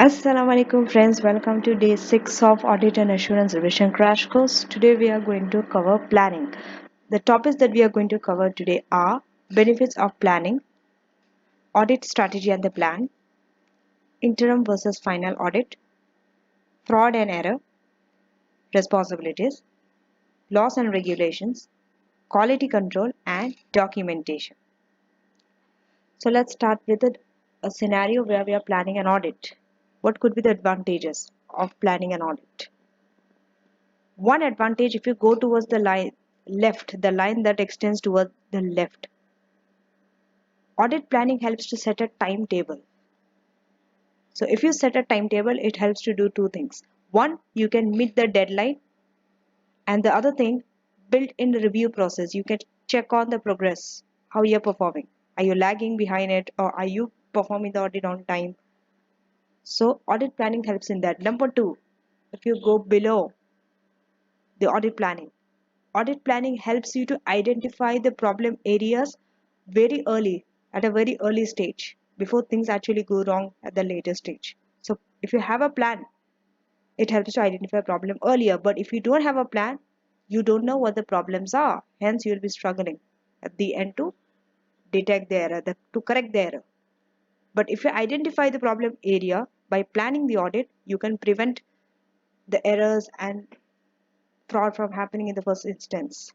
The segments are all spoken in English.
Assalamu alaikum friends, welcome to day 6 of Audit and Assurance Revision Crash Course. Today we are going to cover planning. The topics that we are going to cover today are benefits of planning, audit strategy and the plan, interim versus final audit, fraud and error, responsibilities, laws and regulations, quality control and documentation. So let's start with a scenario where we are planning an audit. What could be the advantages of planning an audit? One advantage, if you go towards the line left, the line that extends towards the left, audit planning helps to set a timetable. So if you set a timetable, it helps to do two things. One, you can meet the deadline, and the other thing, built in the review process, you can check on the progress, how you're performing. Are you lagging behind it, or are you performing the audit on time? So audit planning helps in that. Number two, if you go below the audit planning helps you to identify the problem areas very early, at a very early stage, before things actually go wrong at the later stage. So if you have a plan, it helps to identify a problem earlier. But if you don't have a plan, you don't know what the problems are. Hence, you will be struggling at the end to detect the error, to correct the error. But if you identify the problem area by planning the audit, you can prevent the errors and fraud from happening in the first instance.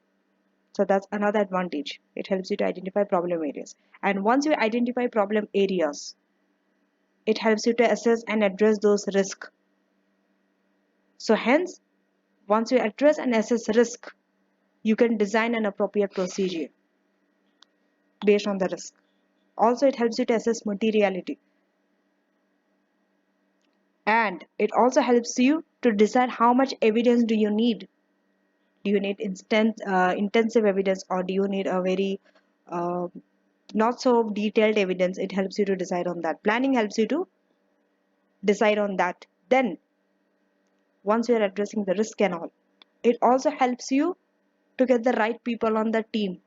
So that's another advantage. It helps you to identify problem areas. And once you identify problem areas, it helps you to assess and address those risks. So hence, once you address and assess risk, you can design an appropriate procedure based on the risk. Also, it helps you to assess materiality. And it also helps you to decide how much evidence do you need. Do you need intensive evidence, or do you need a very uh, not so detailed evidence? It helps you to decide on that. Planning helps you to decide on that. Then once you are addressing the risk and all, it also helps you to get the right people on the team,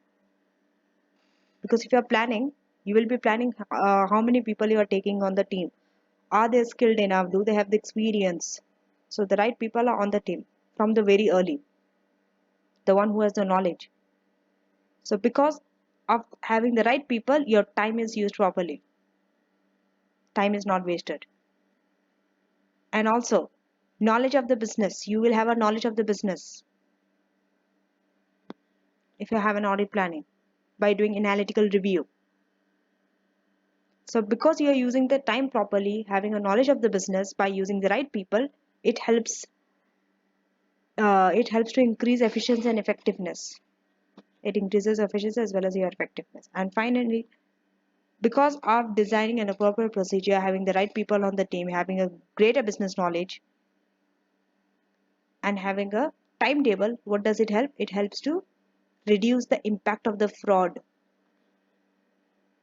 because if you are planning, you will be planning how many people you are taking on the team. Are they skilled enough? Do they have the experience? So the right people are on the team from the very early, the one who has the knowledge. So because of having the right people, your time is used properly, time is not wasted. And also knowledge of the business, you will have a knowledge of the business if you have an audit planning by doing analytical review. So because you are using the time properly, having a knowledge of the business by using the right people, it helps to increase efficiency and effectiveness. It increases efficiency as well as your effectiveness. And finally, because of designing an appropriate procedure, having the right people on the team, having a greater business knowledge, and having a timetable, what does it help? It helps to reduce the impact of the fraud.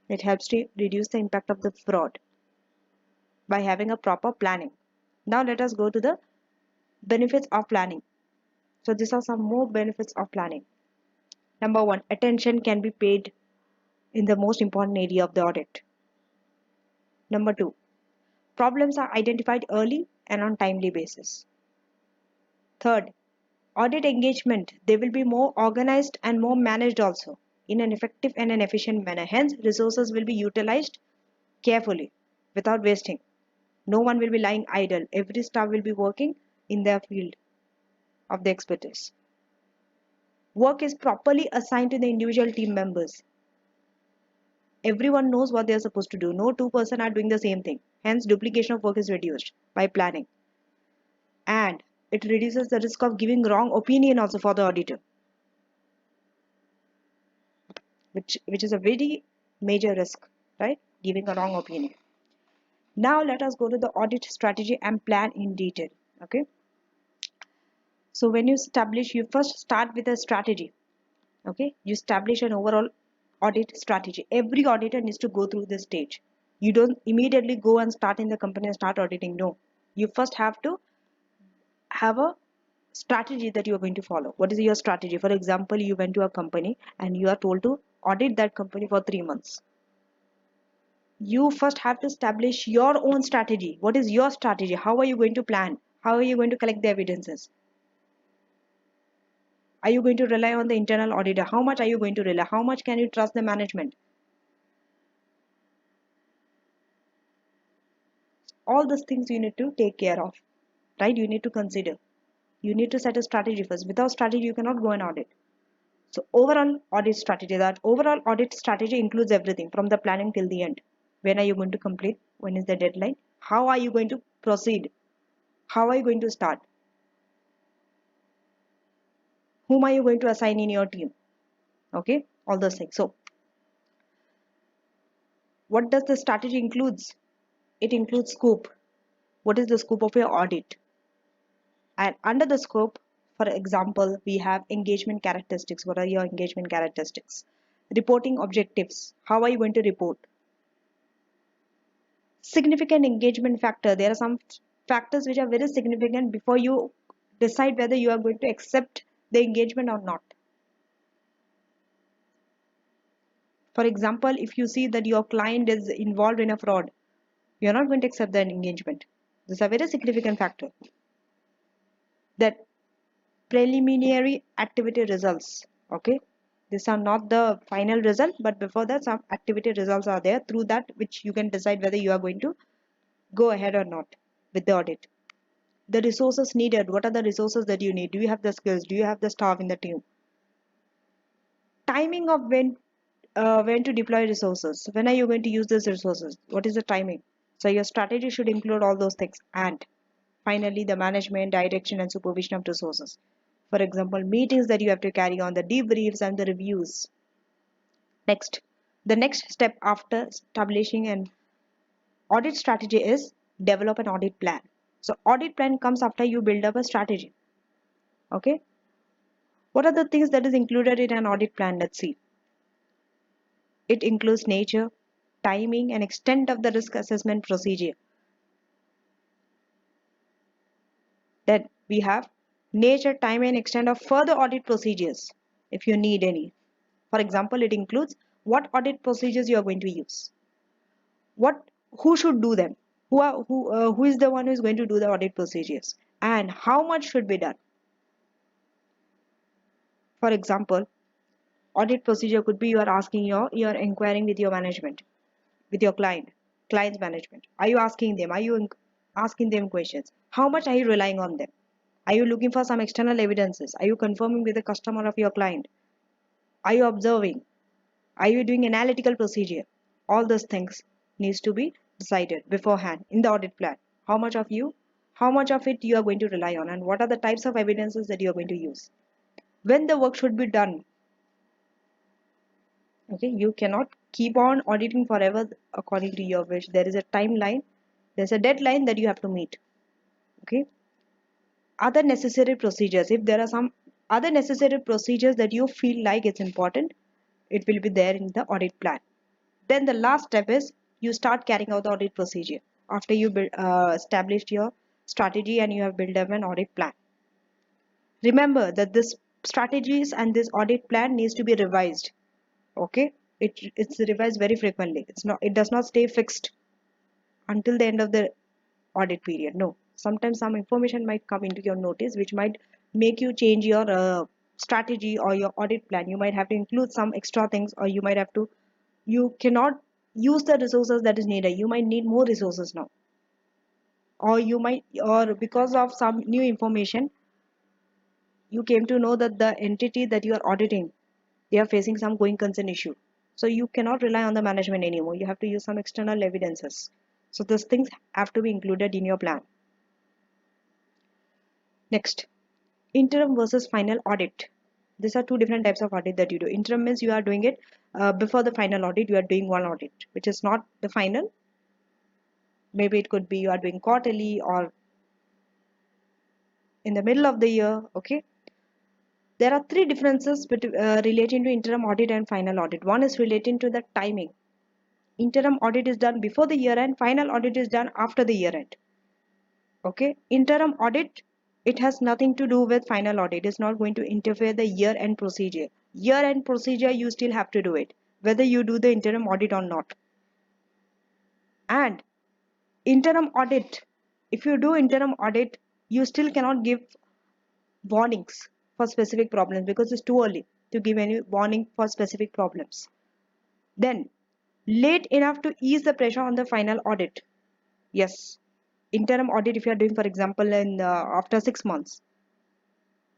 It helps to reduce the impact of the fraud by having a proper planning. Now let us go to the benefits of planning. So these are some more benefits of planning. Number one, attention can be paid in the most important area of the audit. Number two, problems are identified early and on timely basis. Third, audit engagement, they will be more organized and more managed also in an effective and an efficient manner. Hence, resources will be utilized carefully without wasting. No one will be lying idle. Every staff will be working in their field of the expertise. Work is properly assigned to the individual team members. Everyone knows what they are supposed to do. No two person are doing the same thing. Hence, duplication of work is reduced by planning. And it reduces the risk of giving wrong opinion also for the auditor, which is a very major risk, right? Giving a wrong opinion. Now let us go to the audit strategy and plan in detail. Okay. So when you establish, you first start with a strategy. Okay. You establish an overall audit strategy. Every auditor needs to go through this stage. You don't immediately go and start in the company and start auditing. No. You first have to have a strategy that you are going to follow. What is your strategy? For example, you went to a company and you are told to audit that company for 3 months. You first have to establish your own strategy. What is your strategy? How are you going to plan? How are you going to collect the evidences? Are you going to rely on the internal auditor? How much are you going to rely? How much can you trust the management? All these things you need to take care of, right? You need to consider. You need to set a strategy first. Without strategy, you cannot go and audit. So overall audit strategy, that overall audit strategy includes everything from the planning till the end. When are you going to complete? When is the deadline? How are you going to proceed? How are you going to start? Whom are you going to assign in your team? Okay, all those things. So what does the strategy includes? It includes scope. What is the scope of your audit? And under the scope, for example, we have engagement characteristics. What are your engagement characteristics? Reporting objectives. How are you going to report? Significant engagement factor. There are some factors which are very significant before you decide whether you are going to accept the engagement or not. For example, if you see that your client is involved in a fraud, you are not going to accept the engagement. This is a very significant factor. That preliminary activity results. Okay, these are not the final result, but before that some activity results are there, through that which you can decide whether you are going to go ahead or not with the audit. The resources needed. What are the resources that you need? Do you have the skills? Do you have the staff in the team? Timing of when to deploy resources. When are you going to use these resources? What is the timing? So your strategy should include all those things. And finally, the management, direction, and supervision of resources. For example, meetings that you have to carry on, the debriefs and the reviews. Next, the next step after establishing an audit strategy is develop an audit plan. So audit plan comes after you build up a strategy. Okay. What are the things that is included in an audit plan? Let's see. It includes nature, timing, and extent of the risk assessment procedure. Then we have nature, time, and extent of further audit procedures if you need any. For example, it includes what audit procedures you are going to use, who should do them, who is the one who is going to do the audit procedures, and how much should be done. For example, audit procedure could be you are asking you are inquiring with your management, with your client's management. Are you asking them? Are you asking them questions? How much are you relying on them? Are you looking for some external evidences? Are you confirming with the customer of your client? Are you observing? Are you doing analytical procedure? All those things needs to be decided beforehand in the audit plan. How much of it you are going to rely on, and what are the types of evidences that you are going to use? When the work should be done. Okay, you cannot keep on auditing forever according to your wish. There is a timeline, there's a deadline that you have to meet. Okay, other necessary procedures. If there are some other necessary procedures that you feel like it's important, it will be there in the audit plan. Then the last step is you start carrying out the audit procedure after you established your strategy and you have built up an audit plan. Remember that this strategies and this audit plan needs to be revised. Okay, it's revised very frequently. It does not stay fixed until the end of the audit period. No, sometimes some information might come into your notice which might make you change your strategy or your audit plan. You might have to include some extra things, or you cannot use the resources that is needed. You might need more resources now, or because of some new information you came to know that the entity that you are auditing, they are facing some going concern issue. So you cannot rely on the management anymore. You have to use some external evidences. So these things have to be included in your plan. Next, interim versus final audit. These are two different types of audit that you do. Interim means you are doing it before the final audit. You are doing one audit which is not the final. Maybe it could be you are doing quarterly or in the middle of the year. Okay, there are three differences relating to interim audit and final audit. One is relating to the timing. Interim audit is done before the year end, final audit is done after the year end. Okay, interim audit, it has nothing to do with final audit. It is not going to interfere the year end procedure. Year end procedure you still have to do it whether you do the interim audit or not. And interim audit, if you do interim audit, you still cannot give warnings for specific problems because it's too early to give any warning for specific problems. Then, late enough to ease the pressure on the final audit. Yes, interim audit, if you are doing, for example, in after 6 months,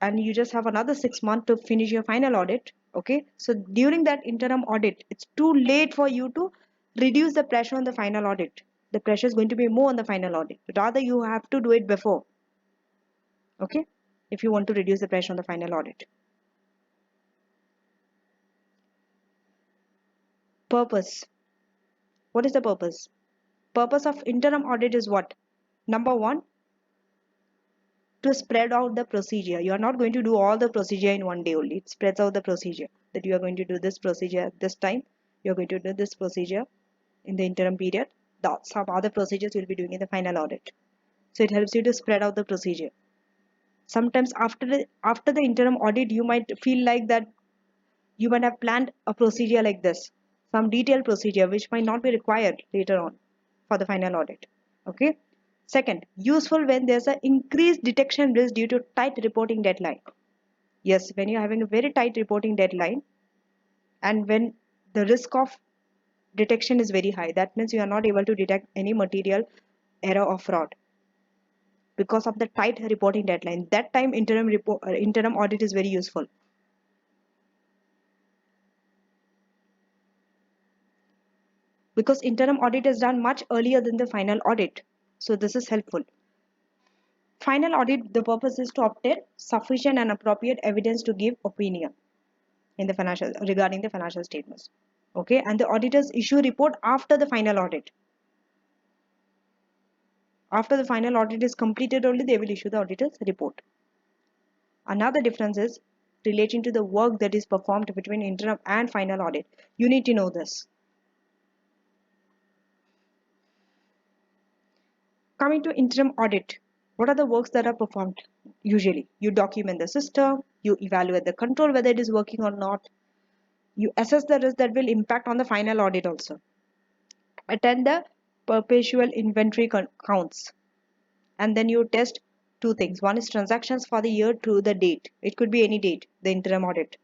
and you just have another 6 months to finish your final audit. Okay, so during that interim audit, it's too late for you to reduce the pressure on the final audit. The pressure is going to be more on the final audit. Rather, you have to do it before. Okay, if you want to reduce the pressure on the final audit. Purpose. What is the purpose? Purpose of interim audit is what? Number one, to spread out the procedure. You are not going to do all the procedure in one day only. It spreads out the procedure, that you are going to do this procedure at this time, you are going to do this procedure in the interim period, some other procedures you will be doing in the final audit. So it helps you to spread out the procedure. Sometimes after the interim audit, you might feel like that you might have planned a procedure like this, some detailed procedure which might not be required later on for the final audit. Okay. Second, useful when there's an increased detection risk due to tight reporting deadline. Yes, when you're having a very tight reporting deadline and when the risk of detection is very high, that means you are not able to detect any material error or fraud because of the tight reporting deadline. That time interim audit is very useful. Because interim audit is done much earlier than the final audit. So this is helpful. Final audit, the purpose is to obtain sufficient and appropriate evidence to give opinion in the financial regarding the financial statements. Okay, and the auditors issue report after the final audit. After the final audit is completed only they will issue the auditor's report. Another difference is relating to the work that is performed between interim and final audit. You need to know this. Coming to interim audit, what are the works that are performed? Usually, you document the system, you evaluate the control whether it is working or not, you assess the risk that will impact on the final audit also, attend the perpetual inventory counts, and then you test two things. One is transactions for the year to the date. It could be any date, the interim audit.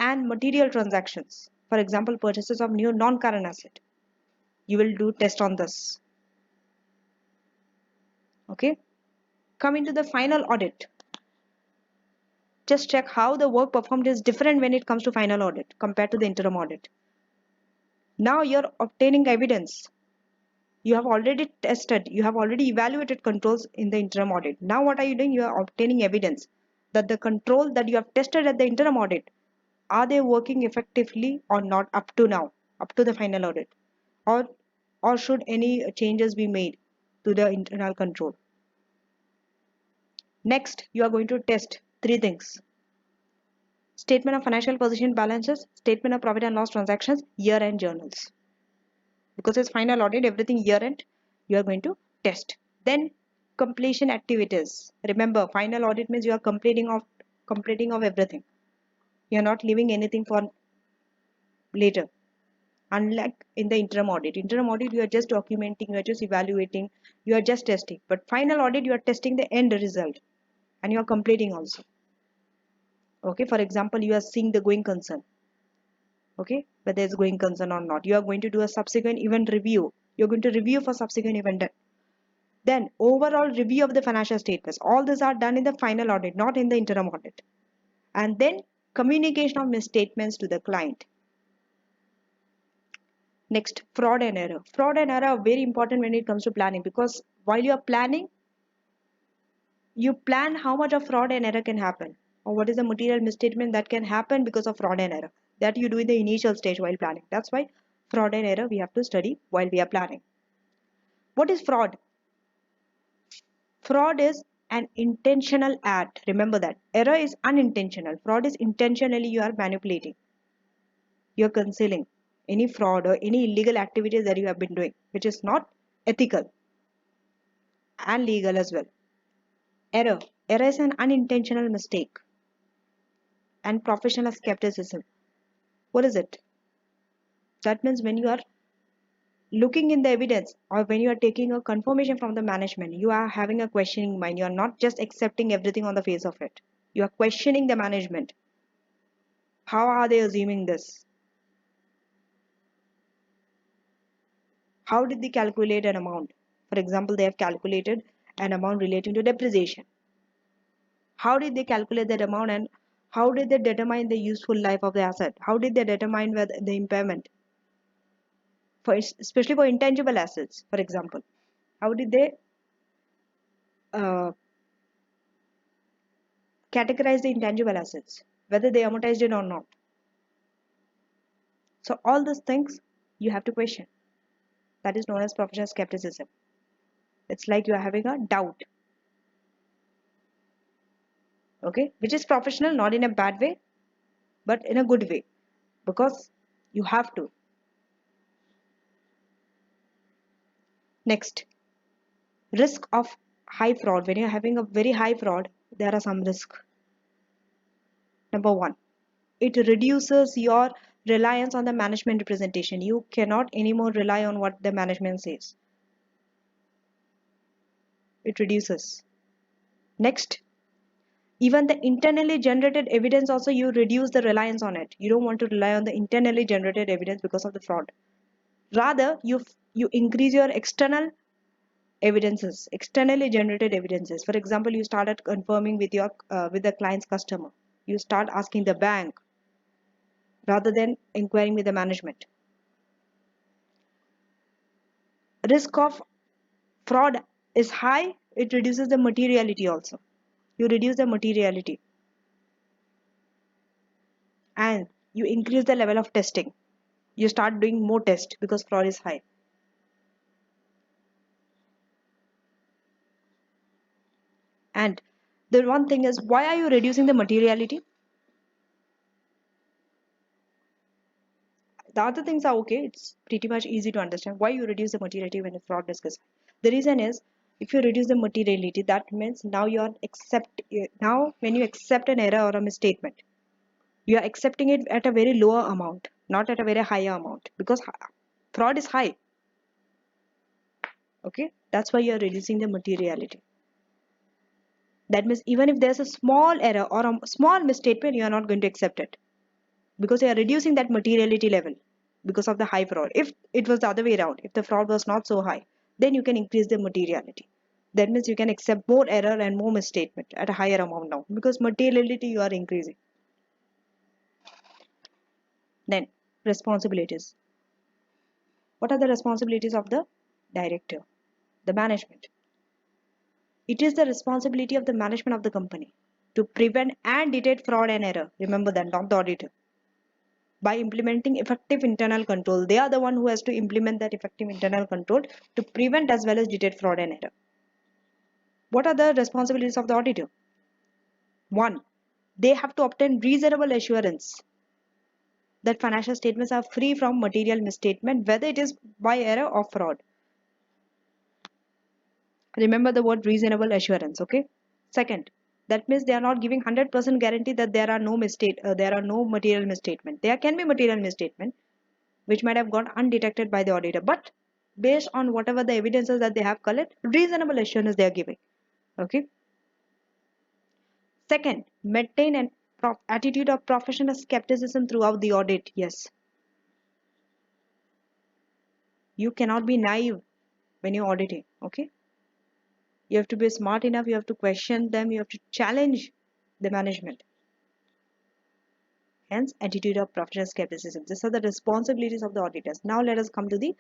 And material transactions. For example, purchases of new non-current asset. You will do test on this. Okay. Coming to the final audit. Just check how the work performed is different when it comes to final audit compared to the interim audit. Now you're obtaining evidence. You have already tested, you have already evaluated controls in the interim audit. Now what are you doing? You are obtaining evidence that the control that you have tested at the interim audit, are they working effectively or not up to now, up to the final audit? Or should any changes be made to the internal control? Next, you are going to test three things. Statement of financial position balances, statement of profit and loss transactions, year-end journals. Because it's final audit, everything year-end, you are going to test. Then completion activities. Remember, final audit means you are completing of everything. You are not leaving anything for later. Unlike in the interim audit you are just documenting, you are just evaluating, you are just testing. But final audit, you are testing the end result and you are completing also. Okay, for example, you are seeing the going concern. Okay, whether it's going concern or not, you are going to do a subsequent event review. You're going to review for subsequent event. Then overall review of the financial statements. All these are done in the final audit, not in the interim audit. And then communication of misstatements to the client. Next, fraud and error. Fraud and error are very important when it comes to planning, because while you are planning, you plan how much of fraud and error can happen, or what is the material misstatement that can happen because of fraud and error. That you do in the initial stage while planning. That's why fraud and error we have to study while we are planning. What is fraud? Fraud is an intentional act. Remember that. Error is unintentional. Fraud is intentionally you are manipulating. You are concealing any fraud or any illegal activities that you have been doing, which is not ethical and legal as well. Error. Error is an unintentional mistake. And professional skepticism. What is it? That means when you are looking in the evidence, or when you are taking a confirmation from the management, you are having a questioning mind. You are not just accepting everything on the face of it. You are questioning the management. How are they assuming this? How did they calculate an amount? For example, they have calculated an amount relating to depreciation. How did they calculate that amount, and how did they determine the useful life of the asset? How did they determine whether the impairment, for especially for intangible assets, for example? How did they uh, categorize the intangible assets, whether they amortized it or not? So all these things you have to question. That is known as professional skepticism. It's like you are having a doubt, okay, which is professional, not in a bad way, but in a good way, because you have to. Next, risk of high fraud. When you're having a very high fraud, there are some risks. Number one, it reduces your reliance on the management representation. You cannot anymore rely on what the management says. It reduces. Next, even the internally generated evidence also, you reduce the reliance on it. You don't want to rely on the internally generated evidence because of the fraud. Rather, you increase your external evidences, externally generated evidences. For example, you started confirming with your with the client's customer. You start asking the bank rather than inquiring with the management. Risk of fraud is high. It reduces the materiality also. You reduce the materiality, and you increase the level of testing. You start doing more tests because fraud is high. And the one thing is, why are you reducing the materiality? The other things are okay. It's pretty much easy to understand why you reduce the materiality when the fraud risk is high. The reason is, if you reduce the materiality, that means now you are now when you accept an error or a misstatement, you are accepting it at a very lower amount, not at a very higher amount, because fraud is high. Okay, that's why you are reducing the materiality. That means even if there's a small error or a small misstatement, you are not going to accept it, because you are reducing that materiality level because of the high fraud. If it was the other way around, if the fraud was not so high, then you can increase the materiality. That means you can accept more error and more misstatement at a higher amount now, because materiality you are increasing. Then responsibilities. What are the responsibilities of the director, the management? It is the responsibility of the management of the company to prevent and detect fraud and error. Remember that, not the auditor. By implementing effective internal control, they are the one who has to implement that effective internal control to prevent as well as detect fraud and error. What are the responsibilities of the auditor? One, they have to obtain reasonable assurance that financial statements are free from material misstatement, whether it is by error or fraud. Remember the word reasonable assurance, okay? Second, that means they are not giving 100% guarantee that there are no there are no material misstatement. There can be material misstatement which might have gone undetected by the auditor, but based on whatever the evidences that they have collected, reasonable assurance they are giving. Okay. Second, maintain an attitude of professional skepticism throughout the audit. Yes, you cannot be naive when you're auditing. Okay, you have to be smart enough. You have to question them. You have to challenge the management. Hence, attitude of professional skepticism. These are the responsibilities of the auditors. Now, let us come to the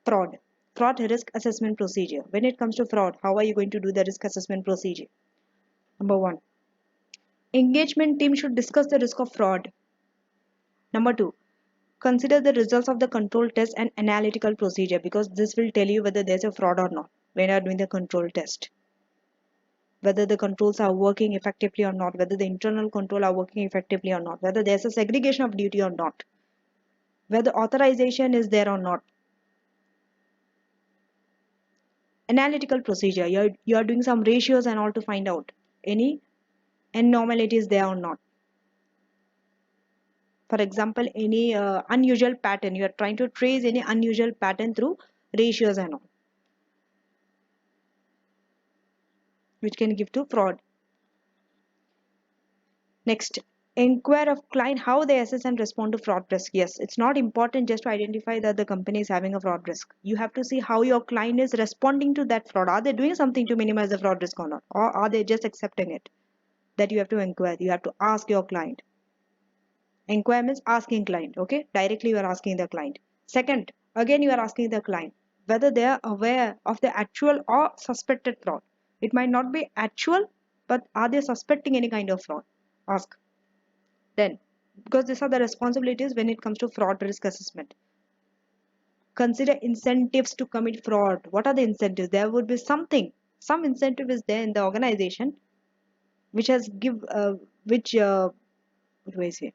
fraud. Fraud risk assessment procedure. When it comes to fraud, how are you going to do the risk assessment procedure? Number one, engagement team should discuss the risk of fraud. Number two, consider the results of the control test and analytical procedure, because this will tell you whether there's a fraud or not when you are doing the control test. Whether the controls are working effectively or not, whether the internal control are working effectively or not, whether there's a segregation of duty or not, whether authorization is there or not. Analytical procedure, you're doing some ratios and all to find out any abnormalities there or not. For example, any unusual pattern, you are trying to trace any unusual pattern through ratios and all, which can give to fraud. Next, inquire of client how they assess and respond to fraud risk. Yes, it's not important just to identify that the company is having a fraud risk. You have to see how your client is responding to that fraud. Are they doing something to minimize the fraud risk or not? Or are they just accepting it? That you have to inquire. You have to ask your client. Inquire means asking client, okay? Directly you are asking the client. Second, again you are asking the client whether they are aware of the actual or suspected fraud. It might not be actual, but are they suspecting any kind of fraud? Ask. Then, because these are the responsibilities when it comes to fraud risk assessment. Consider incentives to commit fraud. What are the incentives? There would be something, some incentive is there in the organization which has which what do I say?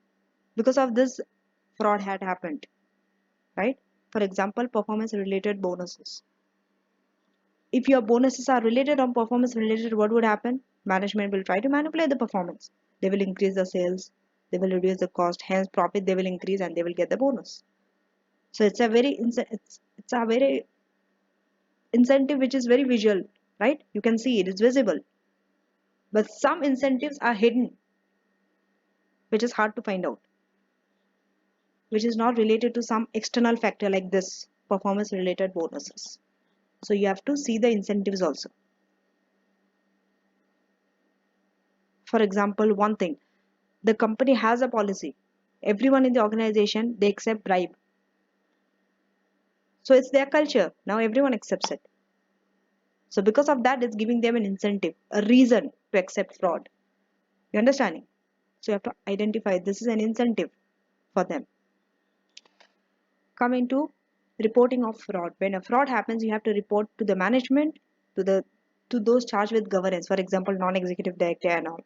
Because of this fraud had happened, right? For example, performance related bonuses. If your bonuses are related on performance related, what would happen? Management will try to manipulate the performance. They will increase the sales, they will reduce the cost, hence profit they will increase and they will get the bonus. So it's a very incentive which is very visual, right? You can see it is visible. But some incentives are hidden, which is hard to find out, which is not related to some external factor like this performance related bonuses. So you have to see the incentives also. For example, one thing, the company has a policy. Everyone in the organization, they accept bribe. So it's their culture. Now everyone accepts it. So because of that, it's giving them an incentive, a reason to accept fraud. You understanding? So you have to identify this is an incentive for them. Come into reporting of fraud. When a fraud happens, you have to report to the management, to the to those charged with governance, for example, non-executive director and all.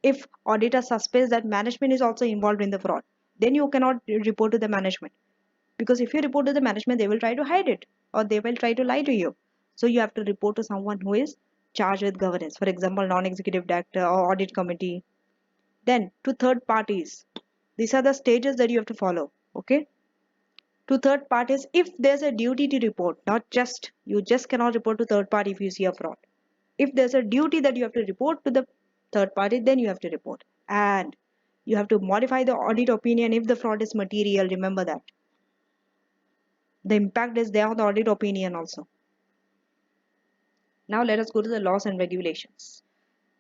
If auditor suspects that management is also involved in the fraud, then you cannot report to the management. Because if you report to the management, they will try to hide it or they will try to lie to you. So you have to report to someone who is charged with governance, for example, non-executive director or audit committee. Then to third parties. These are the stages that you have to follow. Okay. To third parties, if there's a duty to report, not just you just cannot report to third party if you see a fraud. If there's a duty that you have to report to the third party, then you have to report. And you have to modify the audit opinion if the fraud is material. Remember that. The impact is there on the audit opinion also. Now let us go to the laws and regulations.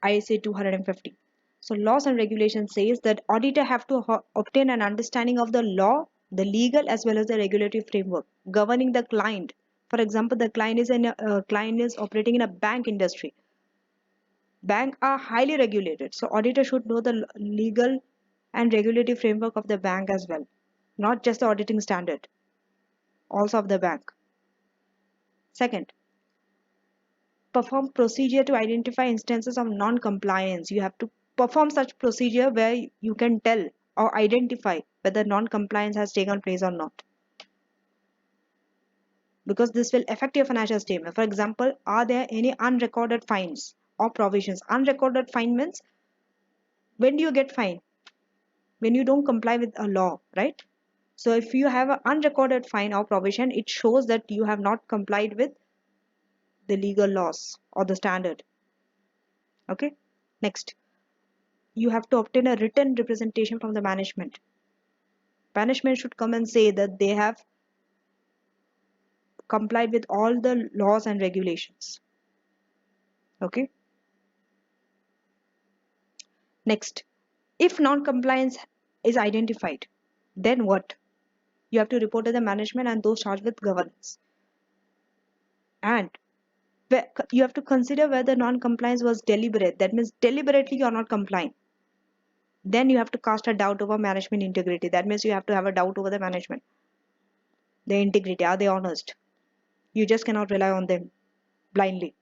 ISA 250. So laws and regulations says that auditor have to obtain an understanding of the law, the legal as well as the regulatory framework governing the client. For example, the client is operating in a bank industry. Banks are highly regulated, so auditor should know the legal and regulatory framework of the bank as well, not just the auditing standard, also of the bank. Second, perform procedure to identify instances of non-compliance. You have to perform such procedure where you can tell or identify whether non-compliance has taken place or not, because this will affect your financial statement. For example, are there any unrecorded fines or provisions? Unrecorded fine means when do you get fined? When you don't comply with a law, right? So if you have an unrecorded fine or provision, it shows that you have not complied with the legal laws or the standard. Okay. Next, you have to obtain a written representation from the management. Management should come and say that they have complied with all the laws and regulations. Okay. Next, if non-compliance is identified, then what? You have to report to the management and those charged with governance. And you have to consider whether non-compliance was deliberate. That means deliberately you are not complying. Then you have to cast a doubt over management integrity. That means you have to have a doubt over the management. Their integrity, are they honest? You just cannot rely on them blindly.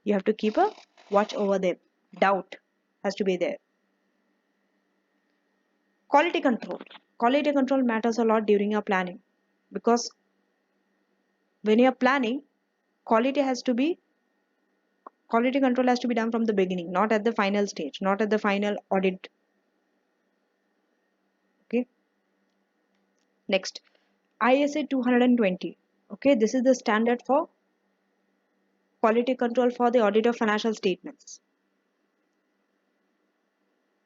You have to keep a watch over them. Doubt has to be there. Quality control. Quality control matters a lot during your planning, because when you're planning, quality has to be quality control has to be done from the beginning, not at the final stage, not at the final audit. Next, ISA 220. Okay, this is the standard for quality control for the audit of financial statements.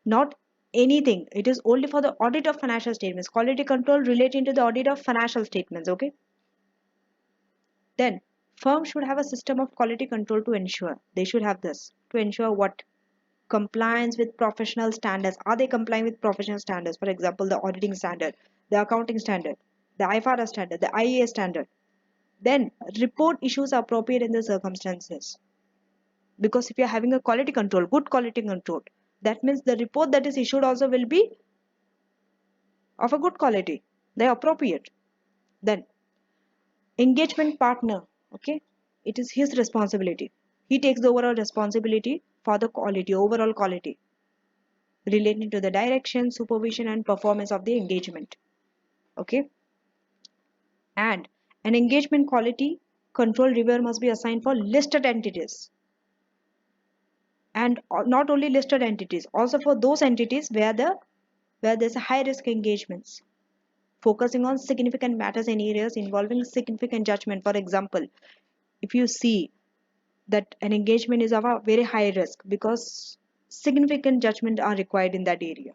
Not anything. It is only for the audit of financial statements. Quality control relating to the audit of financial statements. Okay. Then firms should have a system of quality control to ensure. They should have this to ensure what? Compliance with professional standards. Are they complying with professional standards? For example, the auditing standard, the accounting standard, the IFRS standard, the IEA standard. Then report issues are appropriate in the circumstances. Because if you're having a quality control, good quality control, that means the report that is issued also will be of a good quality. They're appropriate. Then engagement partner, okay, it is his responsibility. He takes the overall responsibility for the quality, overall quality relating to the direction, supervision, and performance of the engagement. Okay, and an engagement quality control reviewer must be assigned for listed entities, and not only listed entities, also for those entities where there's a high risk engagements, focusing on significant matters in areas involving significant judgment. For example, if you see that an engagement is of a very high risk because significant judgment are required in that area,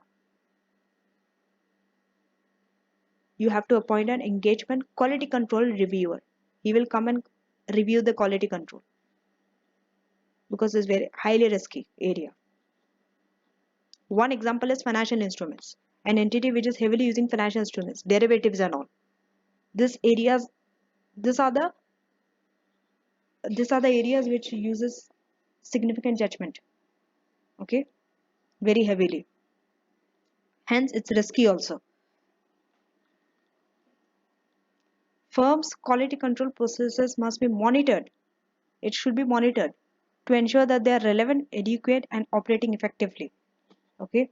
you have to appoint an engagement quality control reviewer. He will come and review the quality control because it's very highly risky area. One example is financial instruments, an entity which is heavily using financial instruments, derivatives and all. These areas, these are the areas which uses significant judgment, okay, very heavily. Hence, it's risky also. Firms' quality control processes must be monitored. It should be monitored to ensure that they are relevant, adequate, and operating effectively. Okay.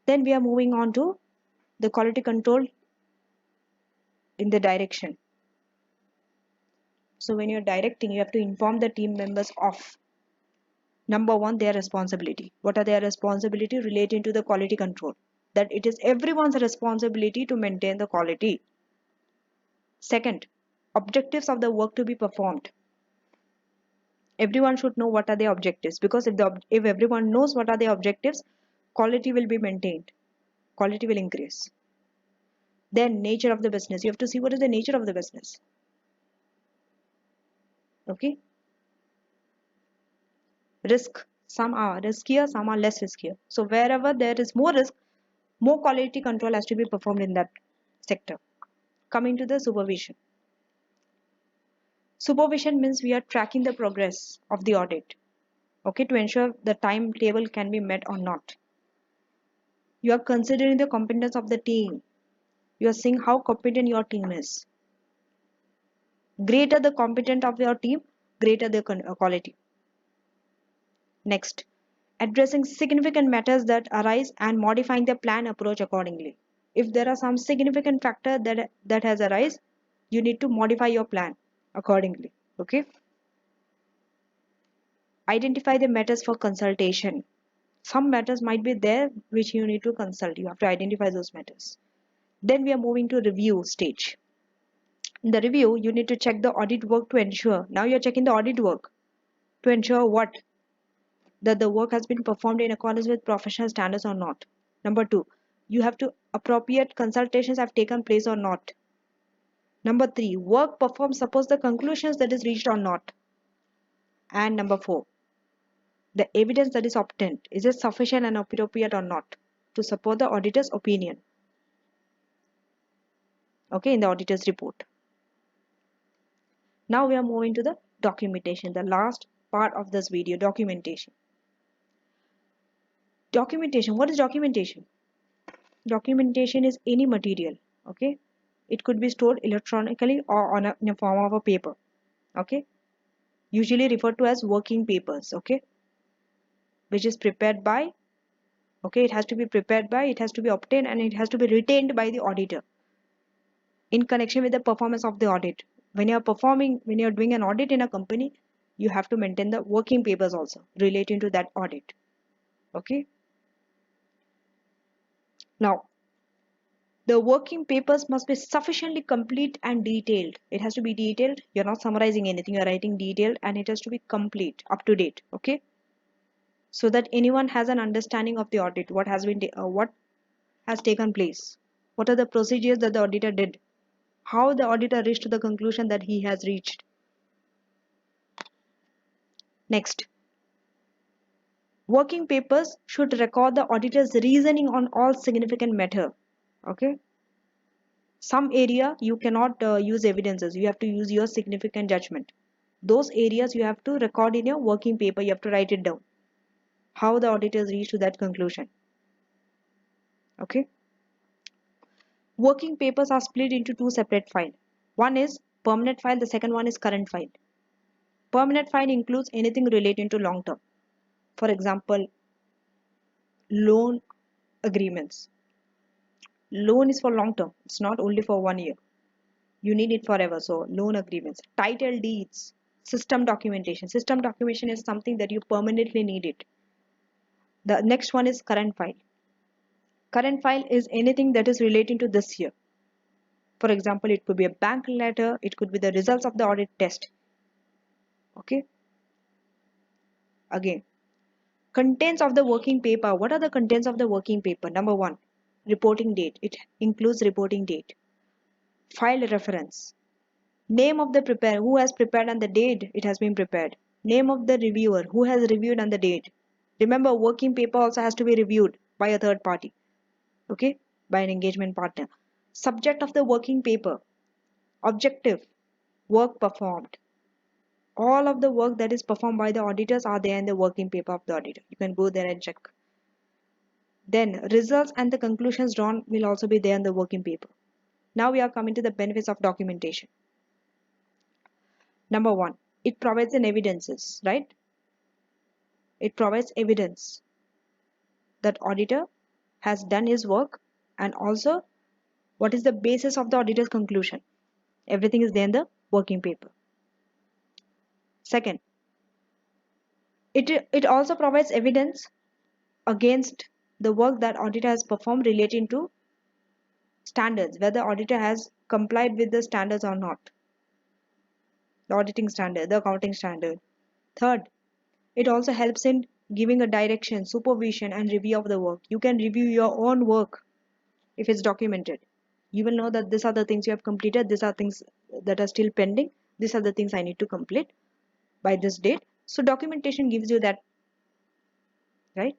Then we are moving on to the quality control in the direction. So when you're directing, you have to inform the team members of number one, their responsibility. What are their responsibility relating to the quality control? That it is everyone's responsibility to maintain the quality. Second, objectives of the work to be performed. Everyone should know what are the objectives, because if everyone knows what are the objectives, quality will be maintained, quality will increase. Then nature of the business, you have to see what is the nature of the business. Okay, risk, some are riskier, some are less riskier. So wherever there is more risk, more quality control has to be performed in that sector. Coming to the supervision. Supervision means we are tracking the progress of the audit, okay, to ensure the timetable can be met or not. You are considering the competence of the team. You are seeing how competent your team is. Greater the competence of your team, greater the quality. Next, addressing significant matters that arise and modifying the plan approach accordingly. If there are some significant factor that has arise, you need to modify your plan accordingly. Okay. Identify the matters for consultation. Some matters might be there which you need to consult. You have to identify those matters. Then we are moving to review stage. In the review, you need to check the audit work to ensure. Now you're checking the audit work to ensure what? That the work has been performed in accordance with professional standards or not. Number two, you have to appropriate consultations have taken place or not. Number three, work performed suppose the conclusions that is reached or not. And number four, the evidence that is obtained, is it sufficient and appropriate or not to support the auditor's opinion? Okay, in the auditor's report. Now we are moving to the documentation, the last part of this video, documentation. Documentation, what is documentation? Documentation is any material, okay? It could be stored electronically or in a form of a paper, okay? Usually referred to as working papers, okay? Which is prepared by, okay, it has to be prepared by, it has to be obtained, and it has to be retained by the auditor in connection with the performance of the audit. When you're doing an audit in a company, you have to maintain the working papers also relating to that audit. Okay. Now, The working papers must be sufficiently complete and detailed. It has to be detailed. You're not summarizing anything, you're writing detailed, and it has to be complete, up to date. Okay, so that anyone has an understanding of the audit, what has taken place, what are the procedures that the auditor did, how the auditor reached to the conclusion that he has reached. Next, working papers should record the auditor's reasoning on all significant matter. Okay, some area you cannot use evidences, you have to use your significant judgment. Those areas you have to record in your working paper, you have to write it down, how the auditors reached to that conclusion. Okay, working papers are split into two separate files. One is permanent file, the second one is current file. Permanent file includes anything relating to long term. For example, loan agreements. Loan is for long term, it's not only for 1 year. You need it forever. So loan agreements, title deeds, system documentation. System documentation is something that you permanently need it. The next one is current file. Current file is anything that is relating to this year. For example, it could be a bank letter, it could be the results of the audit test. Okay, again, contents of the working paper. What are the contents of the working paper? Number one, reporting date. It includes reporting date. File reference, name of the preparer, who has prepared and the date it has been prepared. Name of the reviewer, who has reviewed and the date. Remember, working paper also has to be reviewed by a third party. Okay, by an engagement partner. Subject of the working paper, objective, work performed. All of the work that is performed by the auditors are there in the working paper of the auditor. You can go there and check. Then results and the conclusions drawn will also be there in the working paper. Now we are coming to the benefits of documentation. Number one, it provides an evidences, right? It provides evidence that auditor has done his work, and also what is the basis of the auditor's conclusion. Everything is there in the working paper. Second, it also provides evidence against the work that auditor has performed relating to standards, whether auditor has complied with the standards or not. The auditing standard, the accounting standard. Third, it also helps in giving a direction, supervision, and review of the work. You can review your own work if it's documented. You will know that these are the things you have completed, these are things that are still pending, these are the things I need to complete by this date. So documentation gives you that, right?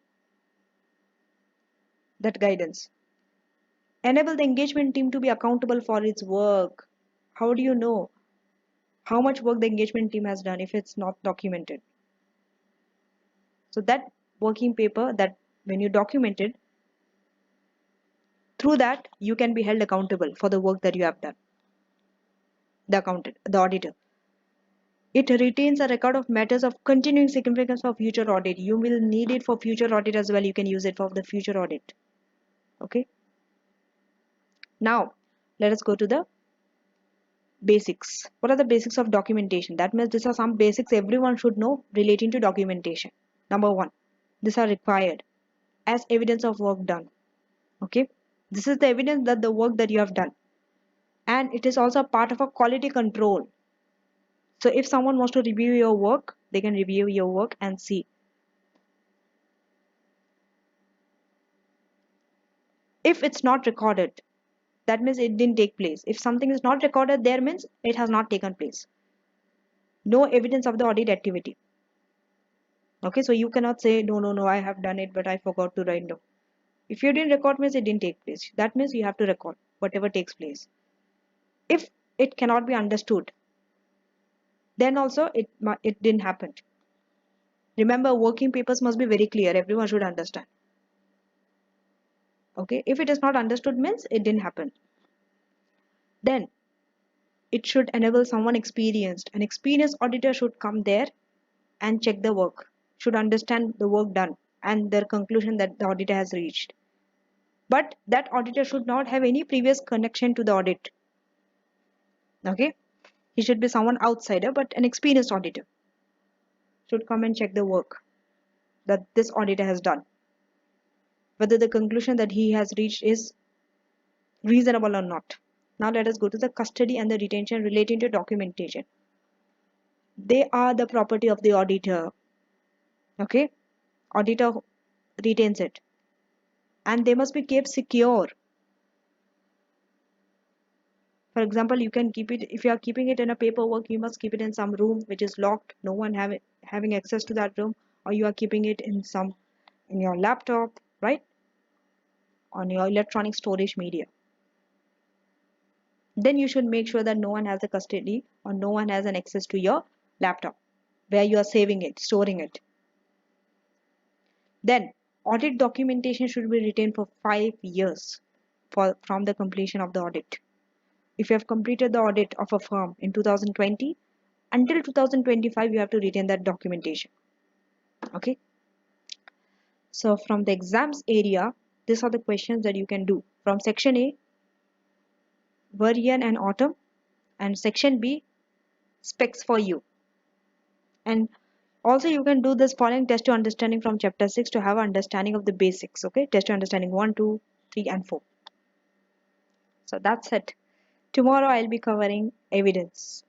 That guidance. Enable the engagement team to be accountable for its work. How do you know how much work the engagement team has done if it's not documented? So that working paper, that when you document it, through that you can be held accountable for the work that you have done. The accountant, the auditor. It retains a record of matters of continuing significance for future audit. You will need it for future audit as well. You can use it for the future audit. Okay. Now, let us go to the basics. What are the basics of documentation? That means these are some basics everyone should know relating to documentation. Number one, these are required as evidence of work done. Okay. This is the evidence that the work that you have done. And it is also part of a quality control. So if someone wants to review your work, they can review your work and see. If it's not recorded, that means it didn't take place. If something is not recorded there, means it has not taken place. No evidence of the audit activity. Okay, so you cannot say, no, I have done it, but I forgot to write down. If you didn't record, means it didn't take place. That means you have to record whatever takes place. If it cannot be understood, then also it didn't happen. Remember, working papers must be very clear. Everyone should understand. Okay, if it is not understood, means it didn't happen. Then it should enable someone experienced. An experienced auditor should come there and check the work, should understand the work done and their conclusion that the auditor has reached. But that auditor should not have any previous connection to the audit. Okay, he should be someone outsider, but an experienced auditor should come and check the work that this auditor has done, whether the conclusion that he has reached is reasonable or not. Now let us go to the custody and the retention relating to documentation. They are the property of the auditor. Okay, auditor retains it, and they must be kept secure. For example, you can keep it, if you are keeping it in a paperwork, you must keep it in some room which is locked, no one having access to that room, or you are keeping it in your laptop, right, on your electronic storage media. Then you should make sure that no one has a custody or no one has an access to your laptop where you are saving it, storing it. Then audit documentation should be retained for 5 years from the completion of the audit. If you have completed the audit of a firm in 2020, until 2025 you have to retain that documentation. Okay, so from the exams area, these are the questions that you can do from section A, Varian and Autumn, and section B, specs for you. And also you can do this following test to understanding from chapter 6 to have understanding of the basics. Okay, test to understanding 1, 2, 3 and 4. So that's it. Tomorrow I'll be covering evidence.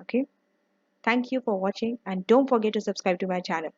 Okay, thank you for watching and don't forget to subscribe to my channel.